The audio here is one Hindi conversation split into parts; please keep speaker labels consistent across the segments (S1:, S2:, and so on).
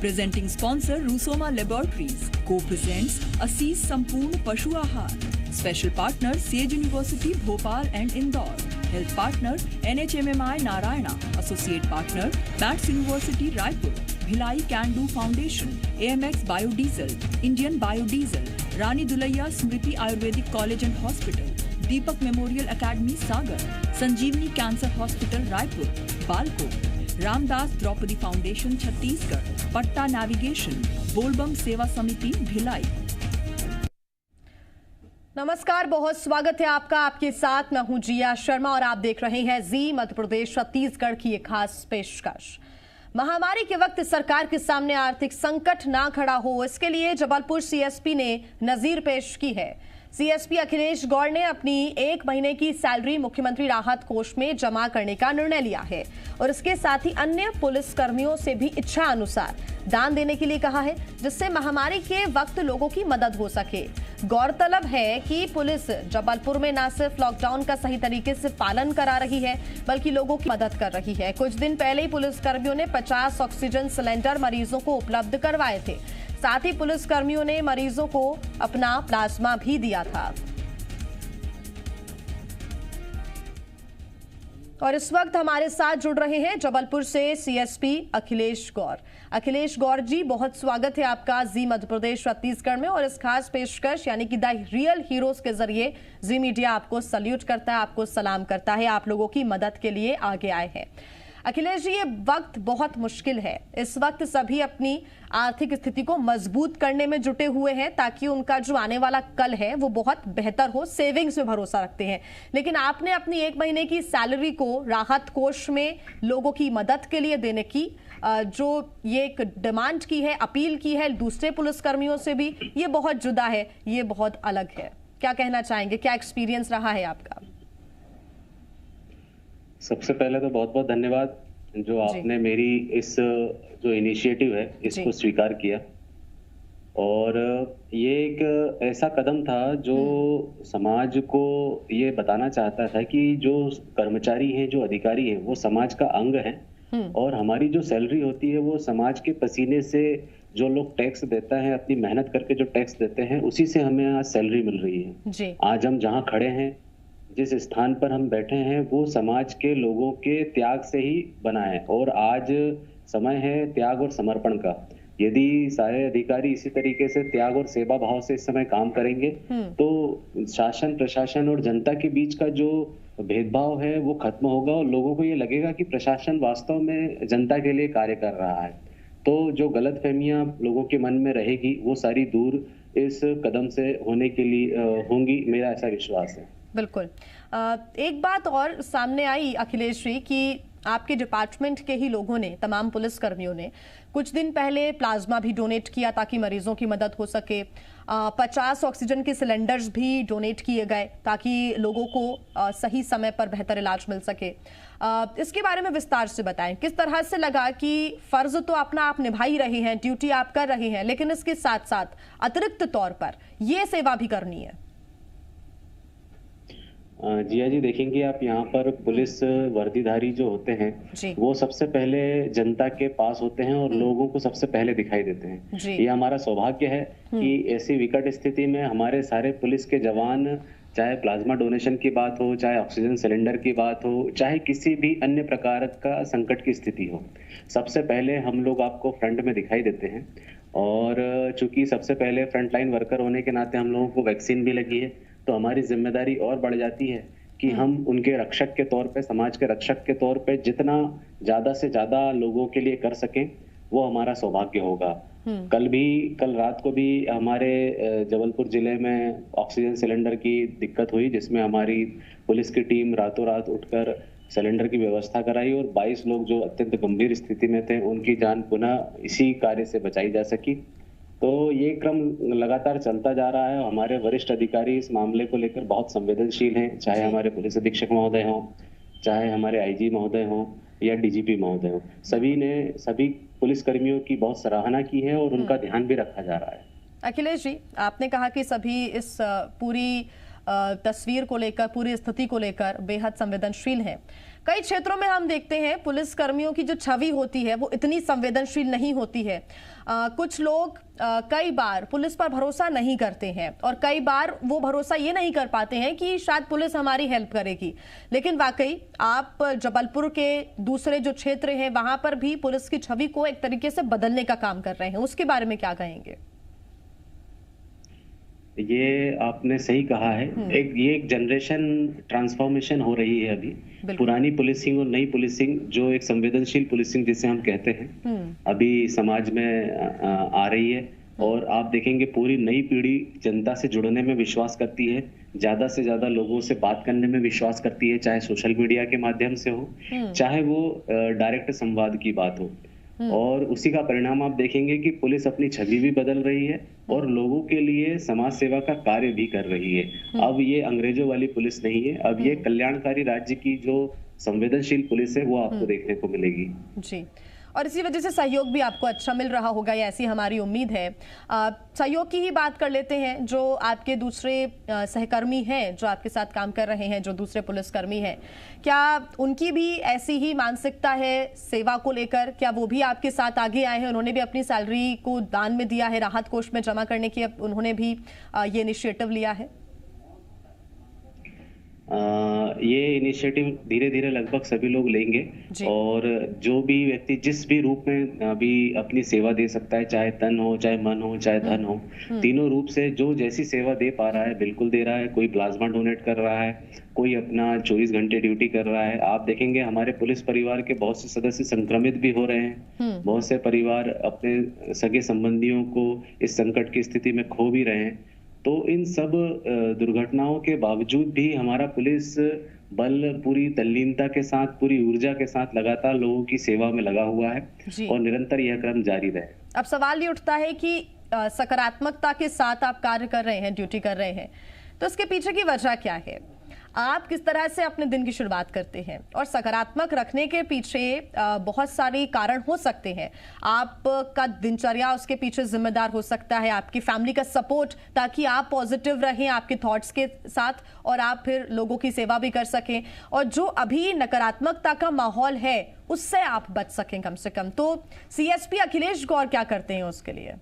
S1: Presenting sponsor Rusoma Laboratories. Co-presents Asis Sampoorn Pashu Aahar. Special partner Sage University Bhopal and Indore. Health partner NHMMI Narayana. Associate partner Bats University Raipur. Bhilai Can Do Foundation. AMX Biodiesel. Indian Biodiesel. Rani Dulaiya Smriti Ayurvedic College and Hospital. Deepak Memorial Academy Sagar. Sanjeevani Cancer Hospital Raipur. Balco. Ramdas Draupadi foundation Chhattisgarh. पट्टा नेविगेशन. बोलबम सेवा समिति भिलाई.
S2: नमस्कार, बहुत स्वागत है आपका. आपके साथ मैं हूं जिया शर्मा और आप देख रहे हैं जी मध्य प्रदेश छत्तीसगढ़ की एक खास पेशकश. महामारी के वक्त सरकार के सामने आर्थिक संकट ना खड़ा हो, इसके लिए जबलपुर सीएसपी ने नजीर पेश की है. सीएसपी अखिलेश गौड़ ने अपनी 1 महीने की सैलरी मुख्यमंत्री राहत कोष में जमा करने का निर्णय लिया है और इसके साथ ही अन्य पुलिस कर्मियों से भी इच्छा अनुसार दान देने के लिए कहा है, जिससे महामारी के वक्त लोगों की मदद हो सके. गौरतलब है कि पुलिस जबलपुर में न सिर्फ लॉकडाउन का सही तरीके से पालन करा रही है बल्कि लोगों की मदद कर रही है. कुछ दिन पहले ही पुलिस कर्मियों ने 50 ऑक्सीजन सिलेंडर मरीजों को उपलब्ध करवाए थे. साथ ही पुलिस कर्मियों ने मरीजों को अपना प्लाज्मा भी दिया था. और इस वक्त हमारे साथ जुड़ रहे हैं जबलपुर से सीएसपी अखिलेश गौड़. अखिलेश गौड़ जी, बहुत स्वागत है आपका जी मध्य प्रदेश छत्तीसगढ़ में. और इस खास पेशकश यानी कि द रियल हीरोज के जरिए जी मीडिया आपको सल्यूट करता है, आपको सलाम करता है. आप लोगों की मदद के लिए आगे आए हैं. अखिलेश जी, ये वक्त बहुत मुश्किल है. इस वक्त सभी अपनी आर्थिक स्थिति को मजबूत करने में जुटे हुए हैं ताकि उनका जो आने वाला कल है वो बहुत बेहतर हो. सेविंग्स में भरोसा रखते हैं, लेकिन आपने अपनी 1 महीने की सैलरी को राहत कोष में लोगों की मदद के लिए देने की जो ये एक डिमांड की है, अपील की है दूसरे पुलिस कर्मियों से भी, ये बहुत जुदा है, ये बहुत अलग है. क्या कहना चाहेंगे, क्या एक्सपीरियंस रहा है आपका?
S3: सबसे पहले तो बहुत बहुत धन्यवाद जो आपने मेरी इस जो इनिशिएटिव है इसको स्वीकार किया. और ये एक ऐसा कदम था जो समाज को ये बताना चाहता था कि जो कर्मचारी हैं, जो अधिकारी हैं, वो समाज का अंग है. और हमारी जो सैलरी होती है वो समाज के पसीने से, जो लोग टैक्स देता है, अपनी मेहनत करके जो टैक्स देते हैं, उसी से हमें आज सैलरी मिल रही है. आज हम जहाँ खड़े हैं, जिस स्थान पर हम बैठे हैं, वो समाज के लोगों के त्याग से ही बना है. और आज समय है त्याग और समर्पण का. यदि सारे अधिकारी इसी तरीके से त्याग और सेवा भाव से इस समय काम करेंगे तो शासन, प्रशासन और जनता के बीच का जो भेदभाव है वो खत्म होगा और लोगों को ये लगेगा कि प्रशासन वास्तव में जनता के लिए कार्य कर रहा है. तो जो गलतफहमियां लोगों के मन में रहेगी वो सारी दूर इस कदम से होने के लिए होंगी, मेरा ऐसा विश्वास है.
S2: बिल्कुल. एक बात और सामने आई अखिलेश जी कि आपके डिपार्टमेंट के ही लोगों ने, तमाम पुलिस कर्मियों ने कुछ दिन पहले प्लाज्मा भी डोनेट किया ताकि मरीजों की मदद हो सके. 50 ऑक्सीजन के सिलेंडर्स भी डोनेट किए गए ताकि लोगों को सही समय पर बेहतर इलाज मिल सके. इसके बारे में विस्तार से बताएं, किस तरह से लगा कि फर्ज तो अपना आप निभा ही रहे हैं, ड्यूटी आप कर रहे हैं, लेकिन इसके साथ साथ अतिरिक्त तौर पर ये सेवा भी करनी है.
S3: जिया जी, देखेंगे आप यहाँ पर पुलिस वर्दीधारी जो होते हैं वो सबसे पहले जनता के पास होते हैं और लोगों को सबसे पहले दिखाई देते हैं. ये हमारा सौभाग्य है कि ऐसी विकट स्थिति में हमारे सारे पुलिस के जवान, चाहे प्लाज्मा डोनेशन की बात हो, चाहे ऑक्सीजन सिलेंडर की बात हो, चाहे किसी भी अन्य प्रकार का संकट की स्थिति हो, सबसे पहले हम लोग आपको फ्रंट में दिखाई देते हैं. और चूंकि सबसे पहले फ्रंटलाइन वर्कर होने के नाते हम लोगों को वैक्सीन भी लगी है, तो हमारी जिम्मेदारी और बढ़ जाती है कि हम उनके रक्षक के तौर पे, समाज के रक्षक के तौर पे जितना ज्यादा से ज्यादा लोगों के लिए कर सकें वो हमारा सौभाग्य होगा. कल रात को भी हमारे जबलपुर जिले में ऑक्सीजन सिलेंडर की दिक्कत हुई, जिसमें हमारी पुलिस की टीम रातों रात उठकर सिलेंडर की व्यवस्था कराई और 22 लोग जो अत्यंत गंभीर स्थिति में थे उनकी जान पुनः इसी कार्य से बचाई जा सकी. तो ये क्रम लगातार चलता जा रहा है. हमारे वरिष्ठ अधिकारी इस मामले को लेकर बहुत संवेदनशील हैं, चाहे हमारे पुलिस अधीक्षक महोदय हों, चाहे हमारे आईजी महोदय हों या डीजीपी महोदय हों. सभी ने सभी पुलिस कर्मियों की बहुत सराहना की है और उनका ध्यान भी रखा जा रहा है.
S2: अखिलेश जी, आपने कहा कि सभी इस पूरी तस्वीर को लेकर, पूरी स्थिति को लेकर बेहद संवेदनशील हैं। कई क्षेत्रों में हम देखते हैं पुलिस कर्मियों की जो छवि होती है वो इतनी संवेदनशील नहीं होती है। कुछ लोग कई बार पुलिस पर भरोसा नहीं करते हैं और कई बार वो भरोसा ये नहीं कर पाते हैं कि शायद पुलिस हमारी हेल्प करेगी। लेकिन वाकई आप जबलपुर के दूसरे जो क्षेत्र हैं वहां पर भी पुलिस की छवि को एक तरीके से बदलने का काम कर रहे हैं, उसके बारे में क्या कहेंगे?
S3: ये आपने सही कहा है। ये एक जनरेशन ट्रांसफॉर्मेशन हो रही है अभी। पुरानी पुलिसिंग और नई पुलिसिंग, जो एक संवेदनशील पुलिसिंग जिसे हम कहते हैं, अभी समाज में आ रही है। और आप देखेंगे पूरी नई पीढ़ी जनता से जुड़ने में विश्वास करती है, ज्यादा से ज्यादा लोगों से बात करने में विश्वास करती है, चाहे सोशल मीडिया के माध्यम से हो, चाहे वो डायरेक्ट संवाद की बात हो। और उसी का परिणाम आप देखेंगे कि पुलिस अपनी छवि भी बदल रही है और लोगों के लिए समाज सेवा का कार्य भी कर रही है। अब ये अंग्रेजों वाली पुलिस नहीं है, अब ये कल्याणकारी राज्य की जो संवेदनशील पुलिस है वो आपको देखने को मिलेगी।
S2: जी, और इसी वजह से सहयोग भी आपको अच्छा मिल रहा होगा, ये ऐसी हमारी उम्मीद है। सहयोग की ही बात कर लेते हैं। जो आपके दूसरे सहकर्मी हैं जो आपके साथ काम कर रहे हैं, जो दूसरे पुलिसकर्मी हैं, क्या उनकी भी ऐसी ही मानसिकता है सेवा को लेकर? क्या वो भी आपके साथ आगे आए हैं? उन्होंने भी अपनी सैलरी को दान में दिया है, राहत कोष में जमा करने की उन्होंने भी ये इनिशिएटिव लिया है?
S3: ये इनिशिएटिव धीरे धीरे लगभग सभी लोग लेंगे और जो भी व्यक्ति जिस भी रूप में अभी अपनी सेवा दे सकता है, चाहे तन हो, चाहे मन हो, चाहे धन हो, तीनों रूप से जो जैसी सेवा दे पा रहा है बिल्कुल दे रहा है। कोई प्लाज्मा डोनेट कर रहा है, कोई अपना 24 घंटे ड्यूटी कर रहा है। आप देखेंगे हमारे पुलिस परिवार के बहुत से सदस्य संक्रमित भी हो रहे हैं, बहुत से परिवार अपने सगे संबंधियों को इस संकट की स्थिति में खो भी रहे हैं। तो इन सब दुर्घटनाओं के बावजूद भी हमारा पुलिस बल पूरी तल्लीनता के साथ, पूरी ऊर्जा के साथ लगातार लोगों की सेवा में लगा हुआ है और निरंतर यह क्रम जारी रहे।
S2: अब सवाल ये उठता है कि सकारात्मकता के साथ आप कार्य कर रहे हैं, ड्यूटी कर रहे हैं, तो इसके पीछे की वजह क्या है? आप किस तरह से अपने दिन की शुरुआत करते हैं? और सकारात्मक रखने के पीछे बहुत सारे कारण हो सकते हैं। आपका दिनचर्या उसके पीछे जिम्मेदार हो सकता है, आपकी फैमिली का सपोर्ट, ताकि आप पॉजिटिव रहें आपके थॉट्स के साथ और आप फिर लोगों की सेवा भी कर सकें, और जो अभी नकारात्मकता का माहौल है उससे आप बच सकें कम से कम। तो सीएसपी अखिलेश गौर क्या करते हैं उसके लिए?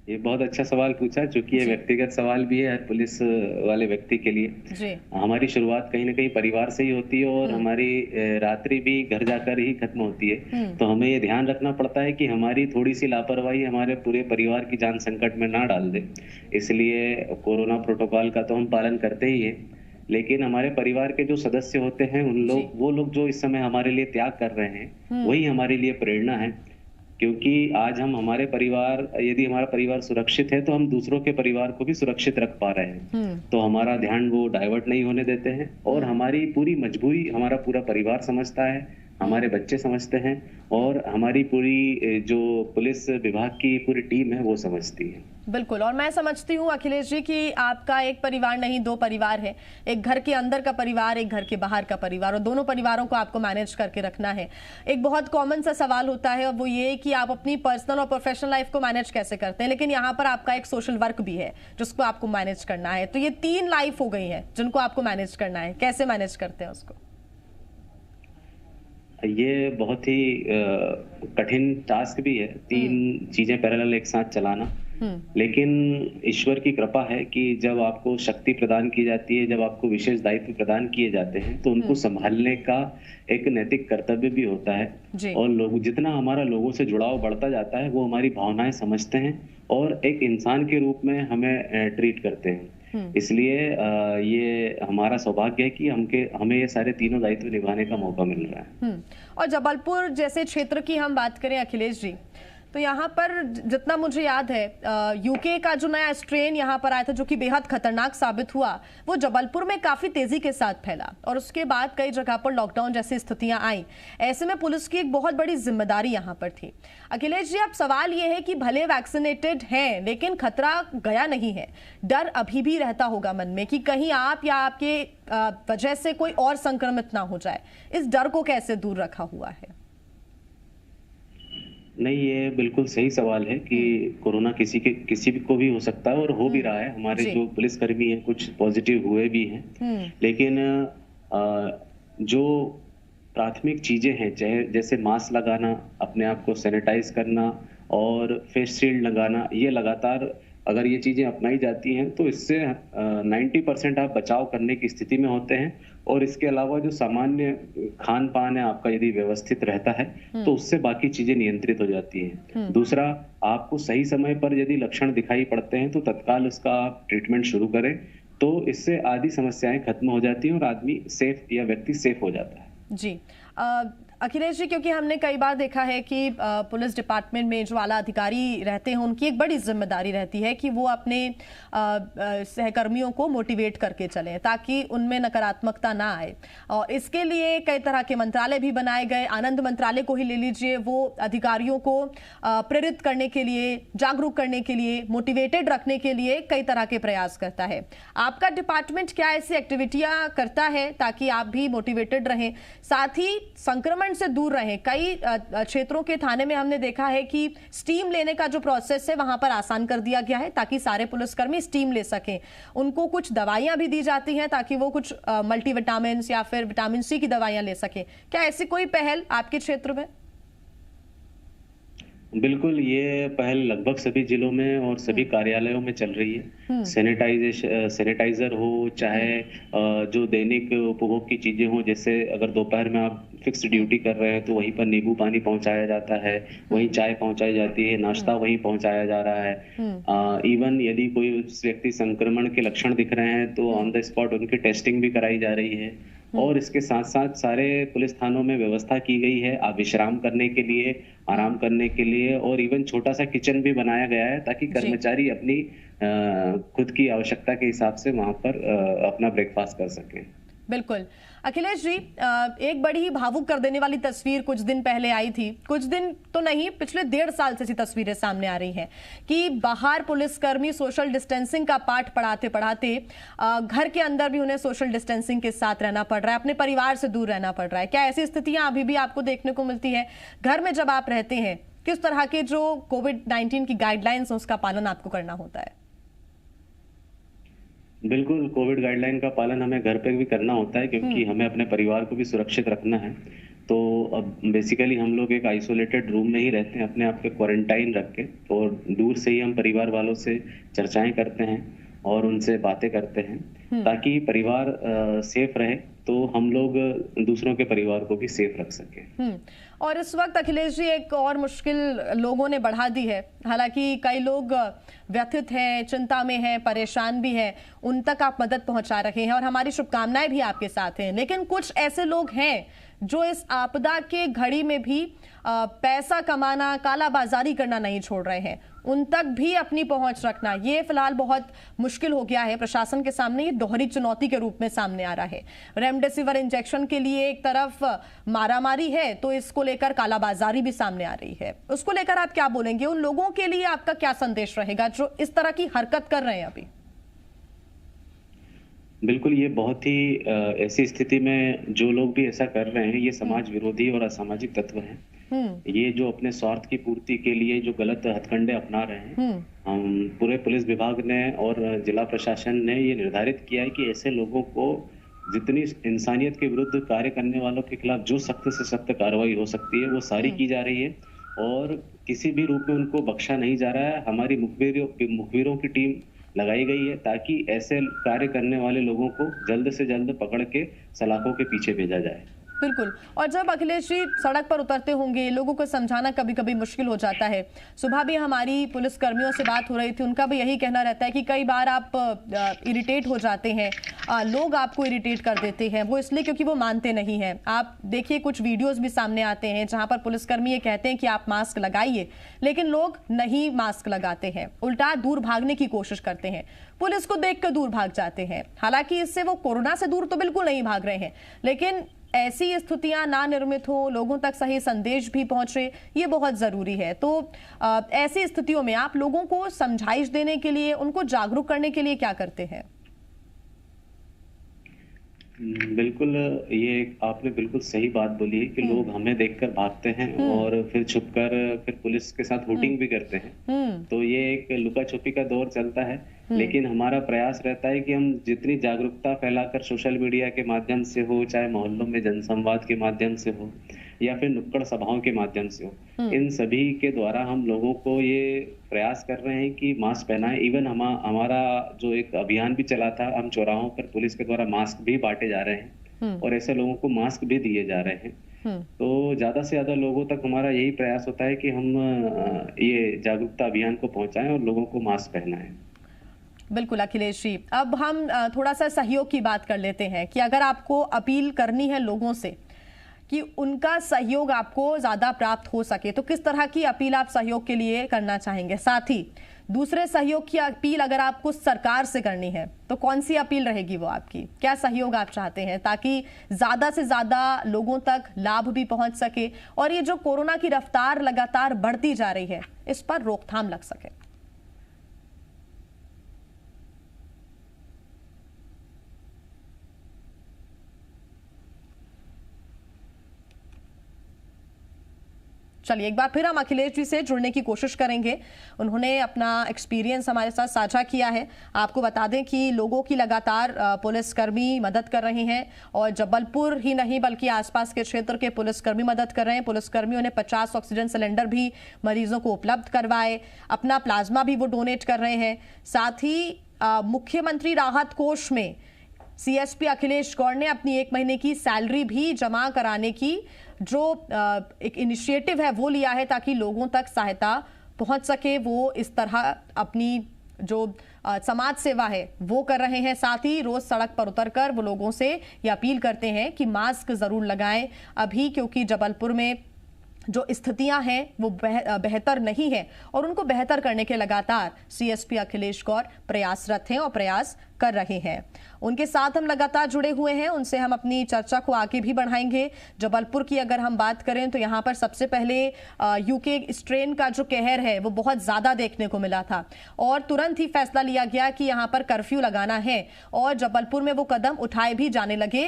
S3: ये बहुत अच्छा सवाल पूछा, क्योंकि ये व्यक्तिगत सवाल भी है हर पुलिस वाले व्यक्ति के लिए। हमारी शुरुआत कहीं ना कहीं परिवार से ही होती है और हमारी रात्रि भी घर जाकर ही खत्म होती है। तो हमें ये ध्यान रखना पड़ता है कि हमारी थोड़ी सी लापरवाही हमारे पूरे परिवार की जान संकट में ना डाल दे। इसलिए कोरोना प्रोटोकॉल का तो हम पालन करते ही है, लेकिन हमारे परिवार के जो सदस्य होते हैं वो लोग जो इस समय हमारे लिए त्याग कर रहे हैं, वही हमारे लिए प्रेरणा है। क्योंकि आज हम हमारे परिवार, यदि हमारा परिवार सुरक्षित है तो हम दूसरों के परिवार को भी सुरक्षित रख पा रहे हैं। तो हमारा ध्यान वो डाइवर्ट नहीं होने देते हैं और हमारी पूरी मजबूरी हमारा पूरा परिवार समझता है, हमारे बच्चे समझते हैं और हमारी पूरी जो पुलिस विभाग की पूरी टीम है वो समझती है।
S2: बिल्कुल, और मैं समझती हूँ अखिलेश जी कि आपका एक परिवार नहीं, दो परिवार है। एक घर के अंदर का परिवार, एक घर के बाहर का परिवार, और दोनों परिवारों को आपको मैनेज करके रखना है। एक बहुत कॉमन सा सवाल होता है और वो ये कि आप अपनी पर्सनल और प्रोफेशनल लाइफ को मैनेज कैसे करते हैं, लेकिन यहाँ पर आपका एक सोशल वर्क भी है जिसको आपको मैनेज करना है। तो ये 3 लाइफ हो गई है जिनको आपको मैनेज करना है, कैसे मैनेज करते हैं उसको?
S3: ये बहुत ही कठिन टास्क भी है, 3 चीजें पैरेलल एक साथ चलाना। लेकिन ईश्वर की कृपा है कि जब आपको शक्ति प्रदान की जाती है, जब आपको विशेष दायित्व प्रदान किए जाते हैं, तो उनको संभालने का एक नैतिक कर्तव्य भी होता है। और लोग, जितना हमारा लोगों से जुड़ाव बढ़ता जाता है, वो हमारी भावनाएं समझते हैं और एक इंसान के रूप में हमें ट्रीट करते हैं। इसलिए ये हमारा सौभाग्य है कि हमें ये सारे तीनों दायित्व निभाने का मौका मिल रहा है।
S2: और जबलपुर जैसे क्षेत्र की हम बात करें अखिलेश जी, तो यहाँ पर जितना मुझे याद है यूके का जो नया स्ट्रेन यहाँ पर आया था जो कि बेहद खतरनाक साबित हुआ, वो जबलपुर में काफी तेजी के साथ फैला और उसके बाद कई जगह पर लॉकडाउन जैसी स्थितियां आई। ऐसे में पुलिस की एक बहुत बड़ी जिम्मेदारी यहाँ पर थी। अखिलेश जी, अब सवाल ये है कि भले वैक्सीनेटेड हैं लेकिन खतरा गया नहीं है, डर अभी भी रहता होगा मन में कि कहीं आप या आपके वजह से कोई और संक्रमित ना हो जाए। इस डर को कैसे दूर रखा हुआ है?
S3: नहीं, ये बिल्कुल सही सवाल है कि कोरोना किसी भी को भी हो सकता है और हो भी रहा है। हमारे जो पुलिसकर्मी हैं कुछ पॉजिटिव हुए भी हैं, लेकिन जो प्राथमिक चीजें हैं, चाहे जैसे मास्क लगाना, अपने आप को सैनिटाइज करना और फेस शील्ड लगाना, ये लगातार अगर ये चीजें अपनाई जाती हैं तो इससे 90% आप बचाव करने की स्थिति में होते हैं। और इसके अलावा जो सामान्य खान पान है आपका यदि व्यवस्थित रहता है तो उससे बाकी चीजें नियंत्रित हो जाती हैं। दूसरा, आपको सही समय पर यदि लक्षण दिखाई पड़ते हैं तो तत्काल उसका आप ट्रीटमेंट शुरू करें, तो इससे आदि समस्याएं खत्म हो जाती हैं और आदमी सेफ या व्यक्ति सेफ हो जाता है।
S2: जी अखिलेश जी, क्योंकि हमने कई बार देखा है कि पुलिस डिपार्टमेंट में जो आला अधिकारी रहते हैं उनकी एक बड़ी जिम्मेदारी रहती है कि वो अपने सहकर्मियों को मोटिवेट करके चलें ताकि उनमें नकारात्मकता ना आए। और इसके लिए कई तरह के मंत्रालय भी बनाए गए। आनंद मंत्रालय को ही ले लीजिए, वो अधिकारियों को प्रेरित करने के लिए, जागरूक करने के लिए, मोटिवेटेड रखने के लिए कई तरह के प्रयास करता है। आपका डिपार्टमेंट क्या ऐसी एक्टिविटियां करता है ताकि आप भी मोटिवेटेड रहें, साथ ही संक्रमण से दूर रहें? कई क्षेत्रों के थाने में हमने देखा है कि स्टीम लेने का जो प्रोसेस है वहां पर आसान कर दिया गया है ताकि सारे पुलिसकर्मी स्टीम ले सकें। उनको कुछ दवाइयां भी दी जाती हैं ताकि वो कुछ मल्टीविटामिन या फिर विटामिन सी की दवाइयां ले सकें। क्या ऐसी कोई पहल आपके क्षेत्र में?
S3: बिल्कुल, ये पहल लगभग सभी जिलों में और सभी कार्यालयों में चल रही है। सैनिटाइजर हो, चाहे जो दैनिक उपभोग की चीजें हो, जैसे अगर दोपहर में आप फिक्स ड्यूटी कर रहे हैं तो वहीं पर नींबू पानी पहुंचाया जाता है, वहीं चाय पहुंचाई जाती है, नाश्ता वहीं पहुंचाया जा रहा है। इवन यदि कोई व्यक्ति संक्रमण के लक्षण दिख रहे हैं तो ऑन द स्पॉट उनकी टेस्टिंग भी कराई जा रही है। और इसके साथ साथ सारे पुलिस थानों में व्यवस्था की गई है आप विश्राम करने के लिए, आराम करने के लिए, और इवन छोटा सा किचन भी बनाया गया है ताकि कर्मचारी अपनी खुद की आवश्यकता के हिसाब से वहां पर अपना ब्रेकफास्ट कर सकें।
S2: बिल्कुल। अखिलेश जी, एक बड़ी ही भावुक कर देने वाली तस्वीर कुछ दिन पहले आई थी, कुछ दिन तो नहीं, पिछले 1.5 साल से ऐसी तस्वीरें सामने आ रही हैं कि बाहर पुलिसकर्मी सोशल डिस्टेंसिंग का पाठ पढ़ाते पढ़ाते घर के अंदर भी उन्हें सोशल डिस्टेंसिंग के साथ रहना पड़ रहा है, अपने परिवार से दूर रहना पड़ रहा है। क्या ऐसी स्थितियां अभी भी आपको देखने को मिलती है? घर में जब आप रहते हैं, किस तरह के जो कोविड-19 की गाइडलाइंस है उसका पालन आपको करना होता है?
S3: बिल्कुल, कोविड गाइडलाइन का पालन हमें घर पे भी करना होता है क्योंकि हमें अपने परिवार को भी सुरक्षित रखना है। तो अब बेसिकली हम लोग एक आइसोलेटेड रूम में ही रहते हैं, अपने आप को क्वारंटाइन रख के, और दूर से ही हम परिवार वालों से चर्चाएं करते हैं और उनसे बातें करते हैं ताकि परिवार सेफ रहे, तो हम लोग दूसरों के परिवार को भी सेफ रख सकें।
S2: और इस वक्त अखिलेश जी एक और मुश्किल लोगों ने बढ़ा दी है। हालांकि कई लोग व्यथित हैं, चिंता में हैं, परेशान भी हैं, उन तक आप मदद पहुंचा रहे हैं और हमारी शुभकामनाएं भी आपके साथ हैं। लेकिन कुछ ऐसे लोग हैं जो इस आपदा के घड़ी में भी पैसा कमाना, कालाबाजारी करना नहीं छोड़ रहे हैं, उन तक भी अपनी पहुंच रखना ये फिलहाल बहुत मुश्किल हो गया है। प्रशासन के सामने ये दोहरी चुनौती के रूप में सामने आ रहा है। रेमडेसिविर इंजेक्शन के लिए एक तरफ मारामारी है तो इसको लेकर कालाबाजारी भी सामने आ रही है। उसको लेकर आप क्या बोलेंगे? उन लोगों के लिए आपका क्या संदेश रहेगा जो इस तरह की हरकत कर रहे हैं अभी?
S3: बिल्कुल, ये बहुत ही ऐसी स्थिति में जो लोग भी ऐसा कर रहे हैं ये समाज विरोधी और असामाजिक तत्व हैं। ये जो अपने स्वार्थ की पूर्ति के लिए जो गलत हथकंडे अपना रहे हैं, हम पूरे पुलिस विभाग ने और जिला प्रशासन ने ये निर्धारित किया है कि ऐसे लोगों को जितनी इंसानियत के विरुद्ध कार्य करने वालों के खिलाफ जो सख्त से सख्त कार्रवाई हो सकती है वो सारी की जा रही है और किसी भी रूप में उनको बख्शा नहीं जा रहा है। हमारी मुखबिरों की टीम लगाई गई है ताकि ऐसे कार्य करने वाले लोगों को जल्द से जल्द पकड़ के सलाखों के पीछे भेजा जाए।
S2: बिल्कुल। और जब अखिलेश जी सड़क पर उतरते होंगे, लोगों को समझाना कभी कभी मुश्किल हो जाता है। सुबह भी हमारी पुलिस कर्मियों से बात हो रही थी, उनका भी यही कहना रहता है कि कई बार आप इरिटेट हो जाते हैं, लोग आपको इरिटेट कर देते हैं, वो इसलिए क्योंकि वो मानते नहीं हैं। आप देखिए कुछ वीडियोस भी सामने आते हैं जहां पर पुलिसकर्मी ये कहते हैं कि आप मास्क लगाइए, लेकिन लोग नहीं मास्क लगाते हैं, उल्टा दूर भागने की कोशिश करते हैं, पुलिस को देख कर दूर भाग जाते हैं। हालांकि इससे वो कोरोना से दूर तो बिल्कुल नहीं भाग रहे हैं, लेकिन ऐसी स्थितियां ना निर्मित हो, लोगों तक सही संदेश भी पहुंचे, ये बहुत जरूरी है। तो ऐसी स्थितियों में आप लोगों को समझाइश देने के लिए, उनको जागरूक करने के लिए क्या करते हैं?
S3: बिल्कुल, ये आपने बिल्कुल सही बात बोली है कि लोग हमें देखकर भागते हैं और फिर छुपकर फिर पुलिस के साथ हूटिंग भी करते हैं। तो ये एक लुका छुपी का दौर चलता है, लेकिन हमारा प्रयास रहता है कि हम जितनी जागरूकता फैलाकर सोशल मीडिया के माध्यम से हो, चाहे मोहल्लों में जनसंवाद के माध्यम से हो या फिर नुक्कड़ सभाओं के माध्यम से हो, इन सभी के द्वारा हम लोगों को ये प्रयास कर रहे हैं कि मास्क पहनाएं। इवन हमारा जो एक अभियान भी चला था, हम चौराहों पर पुलिस के द्वारा मास्क भी बांटे जा रहे हैं और ऐसे लोगों को मास्क भी दिए जा रहे हैं। तो ज्यादा से ज्यादा लोगों तक हमारा यही प्रयास होता है कि हम ये जागरूकता अभियान को पहुंचाएं और लोगों को मास्क पहनाएं।
S2: बिल्कुल अखिलेश जी, अब हम थोड़ा सा सहयोग की बात कर लेते हैं कि अगर आपको अपील करनी है लोगों से कि उनका सहयोग आपको ज्यादा प्राप्त हो सके, तो किस तरह की अपील आप सहयोग के लिए करना चाहेंगे? साथ ही दूसरे सहयोग की अपील अगर आपको सरकार से करनी है तो कौन सी अपील रहेगी वो आपकी? क्या सहयोग आप चाहते हैं ताकि ज्यादा से ज्यादा लोगों तक लाभ भी पहुंच सके और ये जो कोरोना की रफ्तार लगातार बढ़ती जा रही है इस पर रोकथाम लग सके? चलिए एक बार फिर हम अखिलेश जी से जुड़ने की कोशिश करेंगे। उन्होंने अपना एक्सपीरियंस हमारे साथ साझा किया है। आपको बता दें कि लोगों की लगातार पुलिसकर्मी मदद कर रहे हैं और जबलपुर ही नहीं बल्कि आसपास के क्षेत्र के पुलिसकर्मी मदद कर रहे हैं। पुलिसकर्मियों ने 50 ऑक्सीजन सिलेंडर भी मरीजों को उपलब्ध करवाए, अपना प्लाज्मा भी वो डोनेट कर रहे हैं। साथ ही मुख्यमंत्री राहत कोष में सीएसपी अखिलेश गौड़ ने अपनी 1 महीने की सैलरी भी जमा कराने की जो एक इनिशिएटिव है वो लिया है ताकि लोगों तक सहायता पहुंच सके। वो इस तरह अपनी जो समाज सेवा है वो कर रहे हैं। साथ ही रोज सड़क पर उतरकर वो लोगों से ये अपील करते हैं कि मास्क जरूर लगाएं अभी, क्योंकि जबलपुर में जो स्थितियां हैं वो बेहतर नहीं है और उनको बेहतर करने के लगातार सीएसपी अखिलेश गौड़ प्रयासरत हैं और प्रयास कर रहे हैं। उनके साथ हम लगातार जुड़े हुए हैं, उनसे हम अपनी चर्चा को आगे भी बढ़ाएंगे। जबलपुर की अगर हम बात करें तो यहाँ पर सबसे पहले यूके स्ट्रेन का जो कहर है वो बहुत ज्यादा देखने को मिला था और तुरंत ही फैसला लिया गया कि यहाँ पर कर्फ्यू लगाना है और जबलपुर में वो कदम उठाए भी जाने लगे।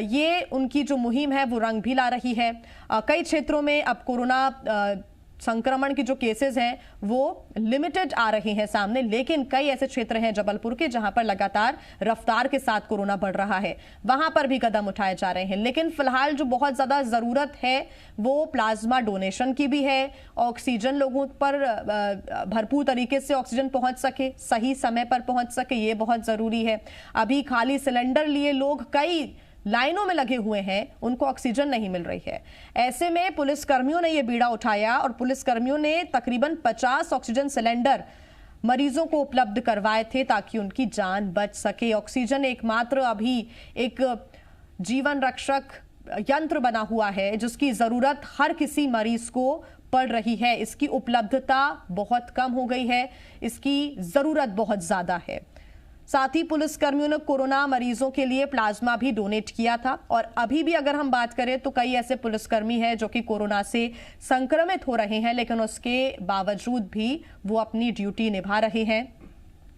S2: ये उनकी जो मुहिम है वो रंग भी ला रही है। कई क्षेत्रों में अब कोरोना संक्रमण की जो केसेस हैं वो लिमिटेड आ रहे हैं सामने, लेकिन कई ऐसे क्षेत्र हैं जबलपुर के जहां पर लगातार रफ्तार के साथ कोरोना बढ़ रहा है, वहां पर भी कदम उठाए जा रहे हैं। लेकिन फिलहाल जो बहुत ज्यादा जरूरत है वो प्लाज्मा डोनेशन की भी है। ऑक्सीजन लोगों पर भरपूर तरीके से ऑक्सीजन पहुंच सके, सही समय पर पहुंच सके, ये बहुत जरूरी है। अभी खाली सिलेंडर लिए लोग कई लाइनों में लगे हुए हैं, उनको ऑक्सीजन नहीं मिल रही है। ऐसे में पुलिसकर्मियों ने यह बीड़ा उठाया और पुलिसकर्मियों ने तकरीबन 50 ऑक्सीजन सिलेंडर मरीजों को उपलब्ध करवाए थे ताकि उनकी जान बच सके। ऑक्सीजन एकमात्र अभी एक जीवन रक्षक यंत्र बना हुआ है जिसकी जरूरत हर किसी मरीज को पड़ रही है। इसकी उपलब्धता बहुत कम हो गई है, इसकी जरूरत बहुत ज्यादा है। साथ ही पुलिसकर्मियों ने कोरोना मरीजों के लिए प्लाज्मा भी डोनेट किया था और अभी भी अगर हम बात करें तो कई ऐसे पुलिसकर्मी हैं जो कि कोरोना से संक्रमित हो रहे हैं, लेकिन उसके बावजूद भी वो अपनी ड्यूटी निभा रहे हैं।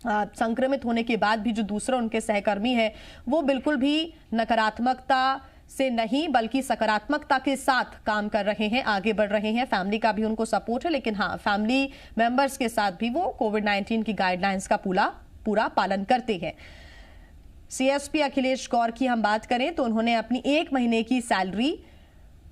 S2: संक्रमित होने के बाद भी जो दूसरे उनके सहकर्मी हैं वो बिल्कुल भी नकारात्मकता से नहीं बल्कि सकारात्मकता के साथ काम कर रहे हैं, आगे बढ़ रहे हैं। फैमिली का भी उनको सपोर्ट है, लेकिन हाँ, फैमिली मेंबर्स के साथ भी वो कोविड-19 की गाइडलाइंस का पूरा पालन करते हैं। सीएसपी अखिलेश गौड़ की हम बात करें तो उन्होंने अपनी 1 महीने की सैलरी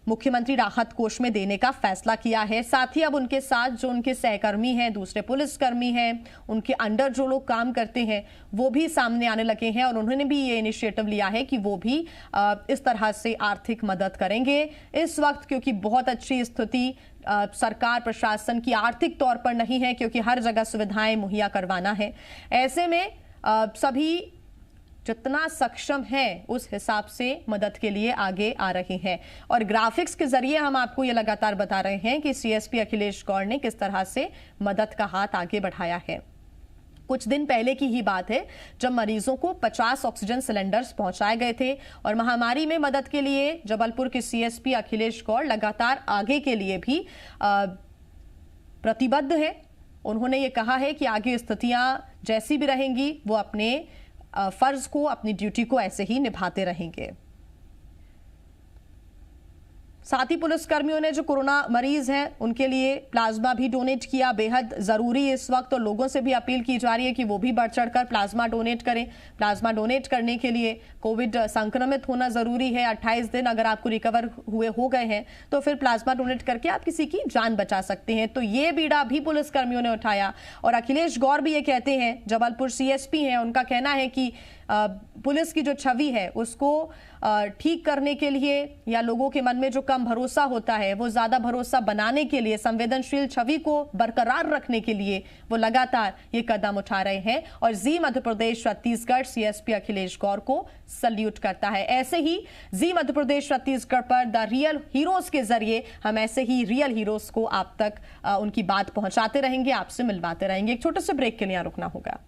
S2: मुख्यमंत्री राहत कोष में देने का फैसला किया है। साथ ही अब उनके साथ जो उनके सहकर्मी हैं, दूसरे पुलिसकर्मी हैं, उनके अंडर जो लोग काम करते हैं वो भी सामने आने लगे हैं और उन्होंने भी ये इनिशिएटिव लिया है कि वो भी इस तरह से आर्थिक मदद करेंगे इस वक्त, क्योंकि बहुत अच्छी स्थिति सरकार प्रशासन की आर्थिक तौर पर नहीं है, क्योंकि हर जगह सुविधाएं मुहैया करवाना है। ऐसे में सभी जितना सक्षम है उस हिसाब से मदद के लिए आगे आ रहे हैं और ग्राफिक्स के जरिए हम आपको ये लगातार बता रहे हैं कि सीएसपी अखिलेश गौड़ ने किस तरह से मदद का हाथ आगे बढ़ाया है। कुछ दिन पहले की ही बात है जब मरीजों को 50 ऑक्सीजन सिलेंडर्स पहुंचाए गए थे और महामारी में मदद के लिए जबलपुर के सीएसपी अखिलेश गौड़ लगातार आगे के लिए भी प्रतिबद्ध है। उन्होंने ये कहा है कि आगे स्थितियां जैसी भी रहेंगी वो अपने फर्ज को, अपनी ड्यूटी को ऐसे ही निभाते रहेंगे। साथ ही पुलिसकर्मियों ने जो कोरोना मरीज हैं उनके लिए प्लाज्मा भी डोनेट किया, बेहद जरूरी इस वक्त। और लोगों से भी अपील की जा रही है कि वो भी बढ़ चढ़कर प्लाज्मा डोनेट करें। प्लाज्मा डोनेट करने के लिए कोविड संक्रमित होना जरूरी है। 28 दिन अगर आपको रिकवर हुए हो गए हैं तो फिर प्लाज्मा डोनेट करके आप किसी की जान बचा सकते हैं। तो ये बीड़ा भी पुलिसकर्मियों ने उठाया। और अखिलेश गौर भी ये कहते हैं, जबलपुर सीएसपी हैं, उनका कहना है कि पुलिस की जो छवि है उसको ठीक करने के लिए या लोगों के मन में जो कम भरोसा होता है वो ज्यादा भरोसा बनाने के लिए, संवेदनशील छवि को बरकरार रखने के लिए वो लगातार ये कदम उठा रहे हैं। और जी मध्य प्रदेश छत्तीसगढ़ सीएसपी अखिलेश गौर को सल्यूट करता है। ऐसे ही जी मध्य प्रदेश छत्तीसगढ़ पर द रियल हीरोज के जरिए हम ऐसे ही रियल हीरोज को आप तक उनकी बात पहुंचाते रहेंगे, आपसे मिलवाते रहेंगे। एक छोटे से ब्रेक के लिए रुकना होगा।